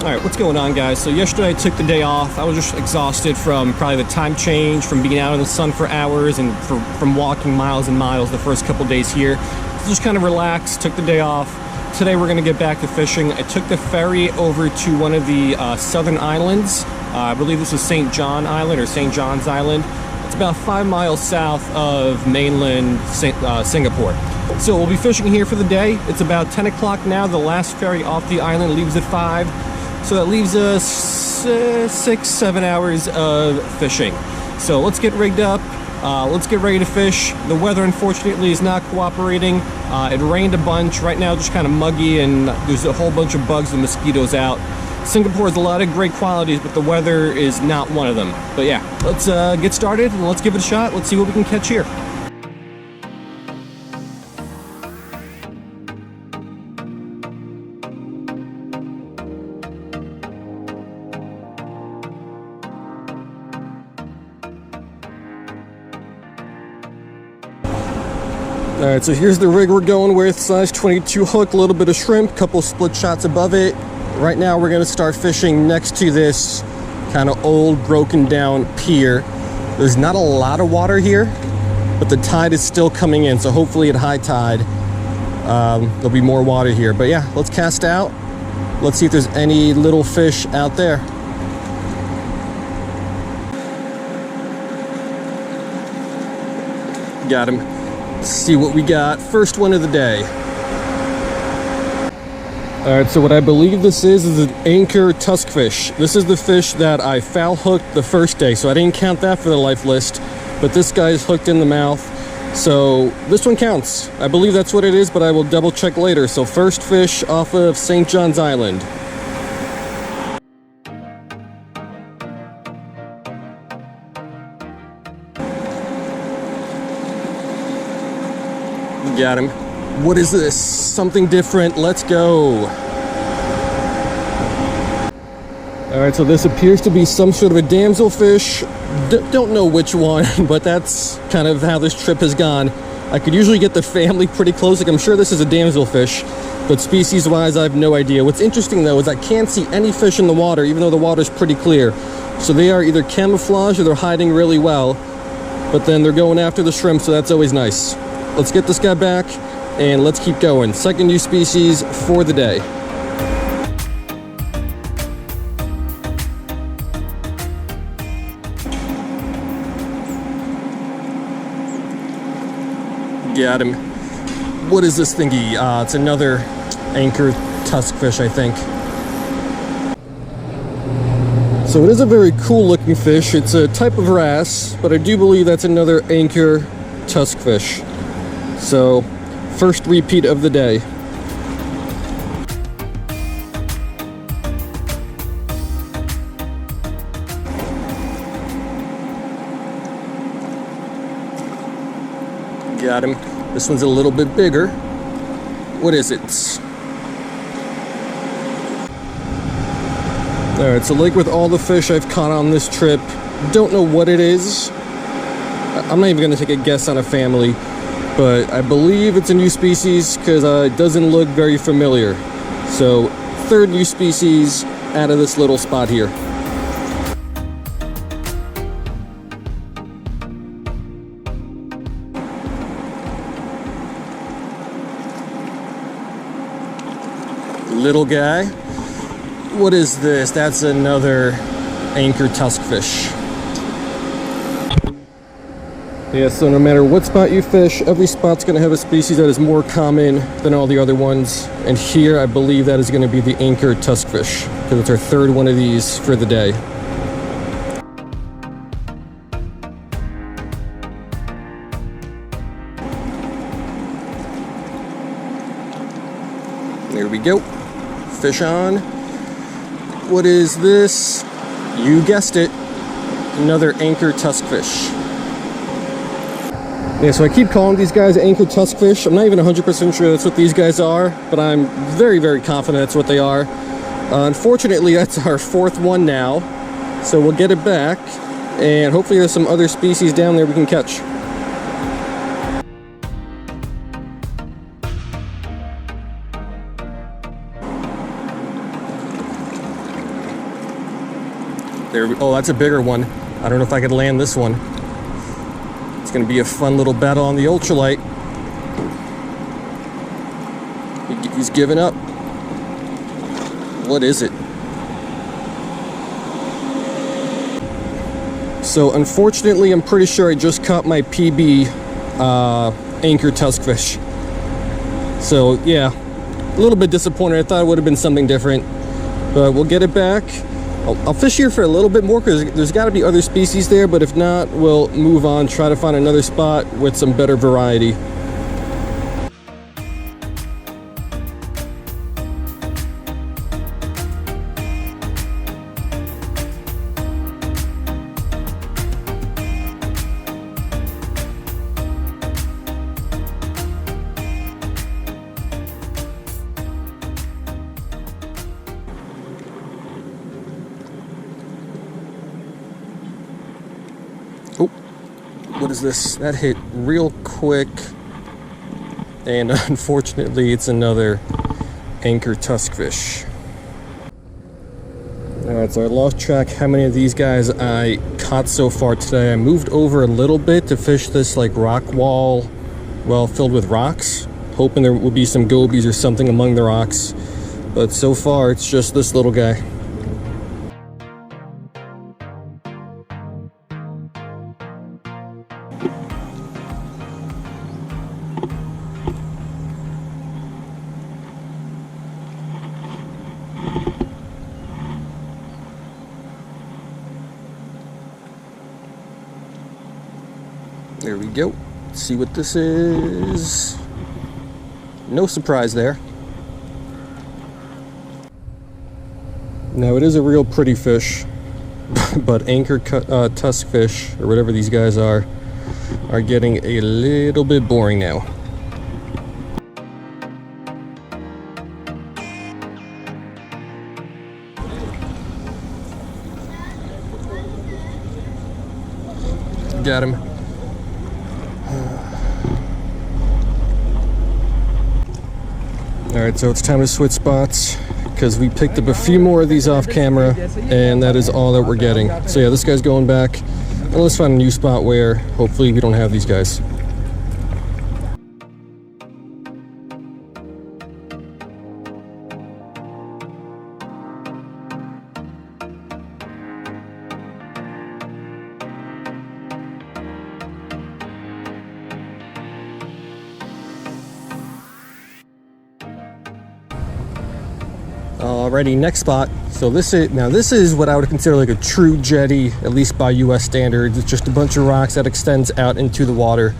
Alright, what's going on, guys? So yesterday I took the day off. I was just exhausted from probably the time change, from being out in the sun for hours, and from walking miles and miles the first couple days here. So just kind of relaxed, took the day off. Today we're going to get back to fishing. I took the ferry over to one of the southern islands. I believe this is St. John Island or St. John's Island. It's about 5 miles south of mainland Singapore. So we'll be fishing here for the day. It's about 10 o'clock now. The last ferry off the island leaves at 5. So that leaves us 6-7 hours of fishing. So let's get rigged up. Let's get ready to fish. The weather, unfortunately, is not cooperating. It rained a bunch. Right now, just kind of muggy, and there's a whole bunch of bugs and mosquitoes out. Singapore has a lot of great qualities, but the weather is not one of them. But yeah, let's get started and let's give it a shot. Let's see what we can catch here. Alright, so here's the rig we're going with. Size 22 hook, a little bit of shrimp, couple split shots above it. Right now we're going to start fishing next to this kind of old broken down pier. There's not a lot of water here, but the tide is still coming in, so hopefully at high tide there'll be more water here. But yeah, let's cast out. Let's see if there's any little fish out there. Got him. Let's see what we got. First one of the day. Alright, so what I believe this is an anchor tuskfish. This is the fish that I foul hooked the first day, so I didn't count that for the life list, but this guy's hooked in the mouth, so this one counts. I believe that's what it is, but I will double check later. So first fish off of St. John's Island. Got him. What is this? Something different. Let's go. Alright, so this appears to be some sort of a damselfish. Don't know which one, but that's kind of how this trip has gone. I could usually get the family pretty close. Like, I'm sure this is a damselfish, but species-wise, I have no idea. What's interesting, though, is I can't see any fish in the water, even though the water's pretty clear. So they are either camouflaged or they're hiding really well, but then they're going after the shrimp, so that's always nice. Let's get this guy back, and let's keep going. Second new species for the day. Got him. What is this thingy? It's another anchor tuskfish, I think. So it is a very cool looking fish. It's a type of wrasse, but I do believe that's another anchor tuskfish. So, first repeat of the day. Got him. This one's a little bit bigger. What is it? Alright, so like with all the fish I've caught on this trip, don't know what it is. I'm not even going to take a guess on a family, but I believe it's a new species because it doesn't look very familiar. So, third new species out of this little spot here. Little guy. What is this? That's another anchor tuskfish. Yeah, so no matter what spot you fish, every spot's going to have a species that is more common than all the other ones. And here, I believe that is going to be the anchor tuskfish, because it's our third one of these for the day. There we go. Fish on. What is this? You guessed it. Another anchor tuskfish. Yeah, so I keep calling these guys anchor tuskfish. I'm not even 100% sure that's what these guys are, but I'm very, very confident that's what they are. Unfortunately, that's our fourth one now, so we'll get it back, and hopefully there's some other species down there we can catch. Oh, that's a bigger one. I don't know if I could land this one. It's gonna be a fun little battle on the ultralight. He's giving up. What is it? So unfortunately, I'm pretty sure I just caught my PB anchor tuskfish. So yeah, a little bit disappointed. I thought it would have been something different, but we'll get it back. I'll fish here for a little bit more because there's got to be other species there, but if not, we'll move on, try to find another spot with some better variety. Oh, what is this? That hit real quick. And unfortunately, it's another anchor tuskfish. Alright, so I lost track how many of these guys I caught so far today. I moved over a little bit to fish this like rock wall, well, filled with rocks, hoping there would be some gobies or something among the rocks. But so far, it's just this little guy. There we go. Let's see what this is. No surprise there. Now it is a real pretty fish, but anchor tuskfish, or whatever these guys are getting a little bit boring now. Got him. Alright, so it's time to switch spots because we picked up a few more of these off camera and that is all that we're getting. So yeah, this guy's going back, and let's find a new spot where hopefully we don't have these guys. Alrighty, next spot. So this is what I would consider like a true jetty, at least by US standards. It's just a bunch of rocks that extends out into the water.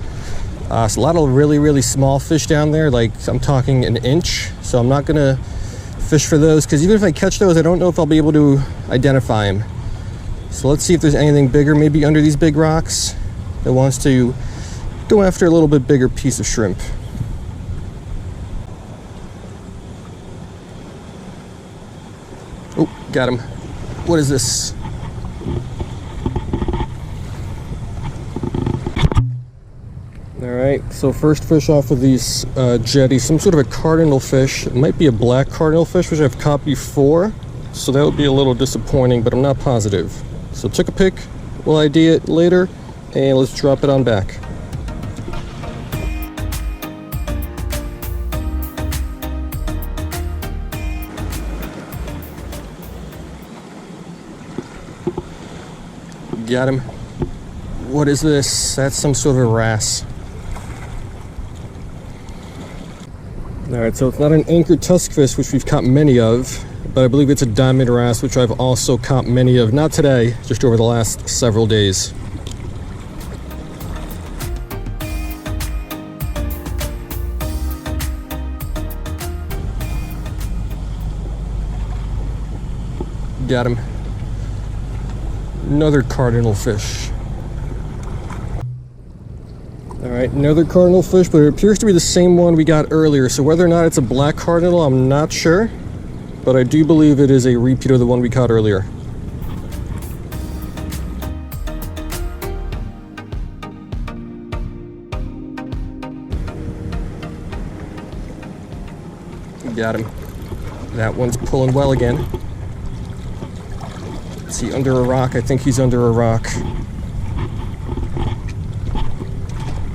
So a lot of really small fish down there, like I'm talking an inch. So I'm not gonna fish for those because even if I catch those, I don't know if I'll be able to identify them. So let's see if there's anything bigger, maybe under these big rocks, that wants to go after a little bit bigger piece of shrimp. Oh, got him. What is this? Alright, so first fish off of these jetties, some sort of a cardinal fish. It might be a black cardinal fish, which I've caught before, so that would be a little disappointing, but I'm not positive. So took a pic, we'll ID it later, and let's drop it on back. Got him. What is this? That's some sort of a wrasse. Alright, so it's not an anchor tuskfish, which we've caught many of, but I believe it's a diamond wrasse, which I've also caught many of. Not today, just over the last several days. Got him. Another cardinal fish. Alright, another cardinal fish, but it appears to be the same one we got earlier. So whether or not it's a black cardinal, I'm not sure. But I do believe it is a repeat of the one we caught earlier. Got him. That one's pulling well again. Is he under a rock? I think he's under a rock.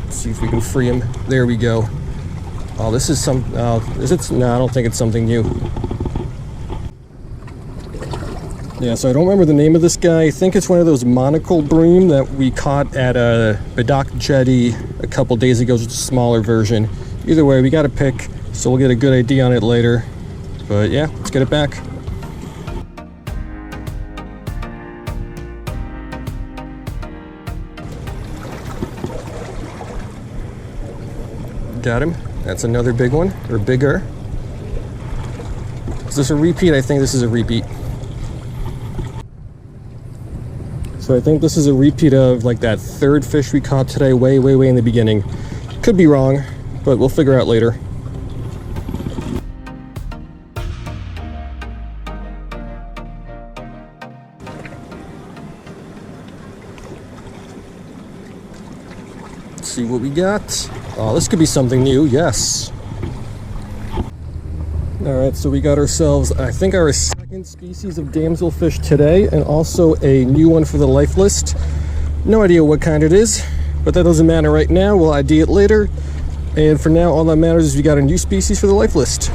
Let's see if we can free him. There we go. Oh, this is some... is it? No, I don't think it's something new. Yeah, so I don't remember the name of this guy. I think it's one of those monocle bream that we caught at a dock jetty a couple days ago, just a smaller version. Either way, we got a pick, so we'll get a good idea on it later. But yeah, let's get it back. Got him. That's another big one, or bigger. Is this a repeat? I think this is a repeat. So I think this is a repeat of like that third fish we caught today, way in the beginning. Could be wrong, but we'll figure out later. Let's see what we got. Oh, this could be something new, yes. Alright, so we got ourselves, I think, our second species of damselfish today, and also a new one for the life list. No idea what kind it is, but that doesn't matter right now. We'll ID it later. And for now, all that matters is we got a new species for the life list.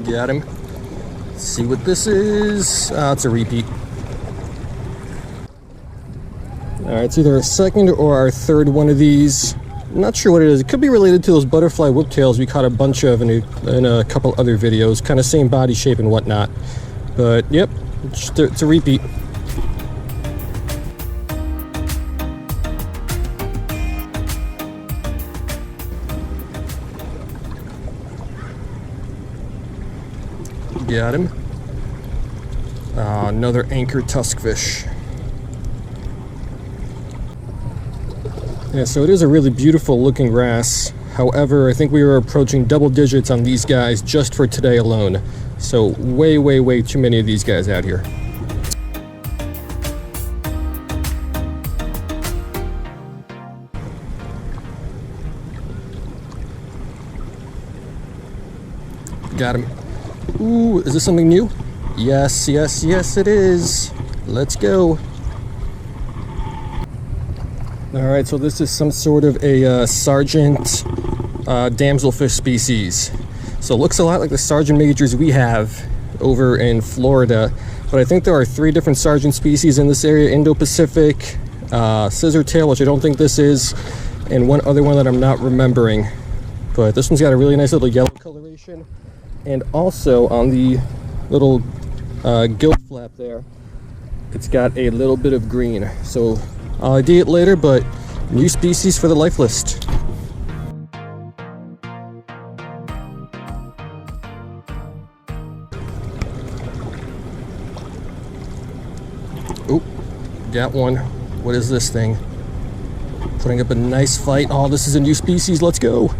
Got him. Let's see what this is. It's a repeat. Alright, it's either a second or our third one of these. I'm not sure what it is. It could be related to those butterfly whiptails we caught a bunch of in a couple other videos. Kind of same body shape and whatnot. But yep, it's a repeat. Got him. Another anchor tuskfish. Yeah, so it is a really beautiful looking wrasse. However, I think we were approaching double digits on these guys just for today alone. So way too many of these guys out here. Got him. Ooh, is this something new? Yes, it is. Let's go. Alright, so this is some sort of a sergeant damselfish species. So it looks a lot like the sergeant majors we have over in Florida, but I think there are 3 different sergeant species in this area: Indo-Pacific, scissortail, which I don't think this is, and one other one that I'm not remembering. But this one's got a really nice little yellow coloration, and also on the little gill flap there, it's got a little bit of green. So I'll ID it later, but new species for the life list. Oh, got one. What is this thing? Putting up a nice fight. Oh, this is a new species. Let's go.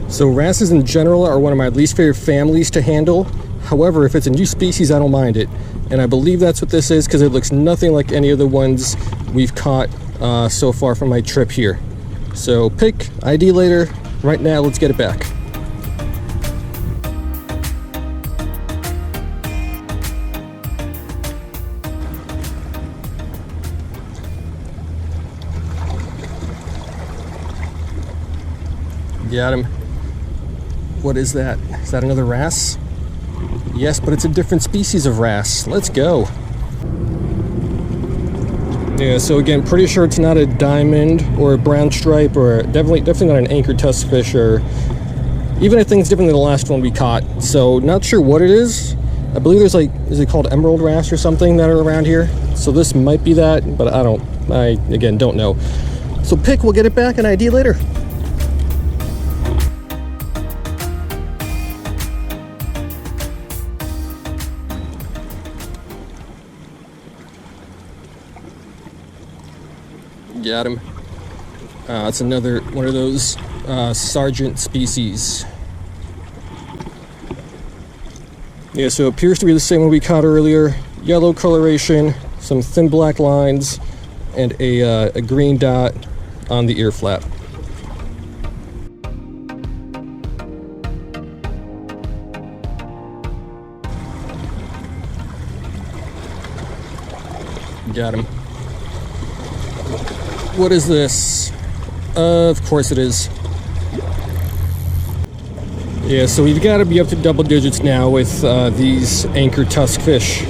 So wrasses in general are one of my least favorite families to handle. However, if it's a new species, I don't mind it. And I believe that's what this is, because it looks nothing like any of the ones we've caught so far from my trip here. So pick, ID later. Right now, let's get it back. Got him. What is that? Is that another wrasse? Yes, but it's a different species of wrasse. Let's go. Yeah, so again, pretty sure it's not a diamond or a brown stripe, or definitely not an anchor tuskfish, or even I think it's different than the last one we caught. So not sure what it is. I believe there's like, is it called emerald wrasse or something that are around here? So this might be that, but I again don't know. So pick, we'll get it back and ID later. Got him. It's another one of those sergeant species. Yeah, so it appears to be the same one we caught earlier. Yellow coloration, some thin black lines, and a green dot on the ear flap. Got him. What is this? Of course it is. Yeah, so we've got to be up to double digits now with these anchor tusk fish.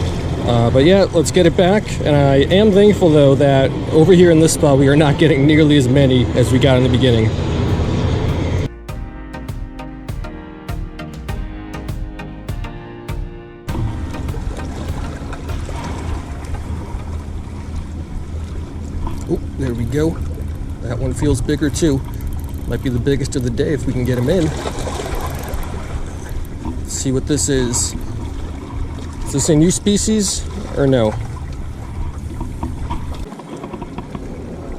But yeah, let's get it back. And I am thankful though that over here in this spot we are not getting nearly as many as we got in the beginning. Oh, there we go. That one feels bigger too. Might be the biggest of the day if we can get him in. Let's see what this is. Is this a new species or no?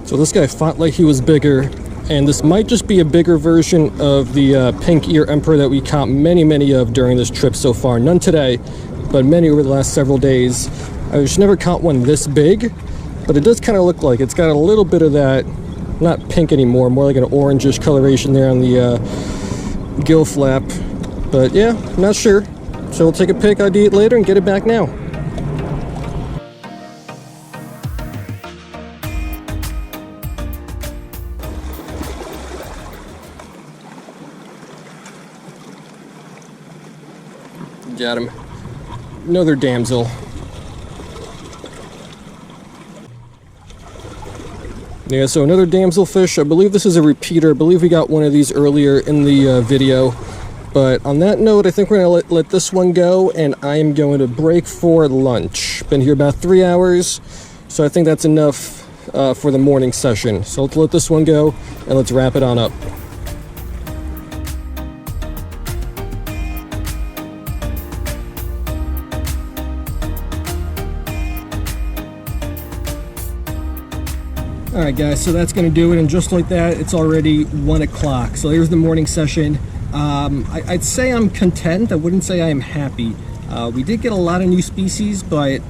So this guy fought like he was bigger, and this might just be a bigger version of the pink ear emperor that we caught many of during this trip so far. None today, but many over the last several days. I just never caught one this big, but it does kind of look like it's got a little bit of that, not pink anymore, more like an orangish coloration there on the gill flap. But yeah, not sure. So we'll take a pic, ID it later, and get it back now. Got him. Another damsel. Yeah, so another damselfish. I believe this is a repeater. I believe we got one of these earlier in the video. But on that note, I think we're going to let this one go, and I am going to break for lunch. Been here about 3 hours, so I think that's enough for the morning session. So let's let this one go, and let's wrap it on up. Alright guys, so that's going to do it, and just like that, it's already 1 o'clock. So here's the morning session. I'd say I'm content. I wouldn't say I'm happy. We did get a lot of new species, but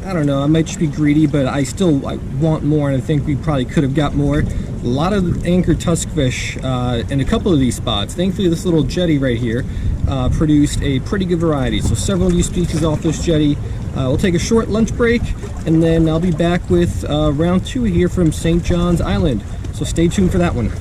I don't know, I might just be greedy, but I want more, and I think we probably could have got more. A lot of anchor tuskfish in a couple of these spots. Thankfully this little jetty right here produced a pretty good variety. So several new species off this jetty. We'll take a short lunch break, and then I'll be back with round 2 here from St. John's Island. So stay tuned for that one.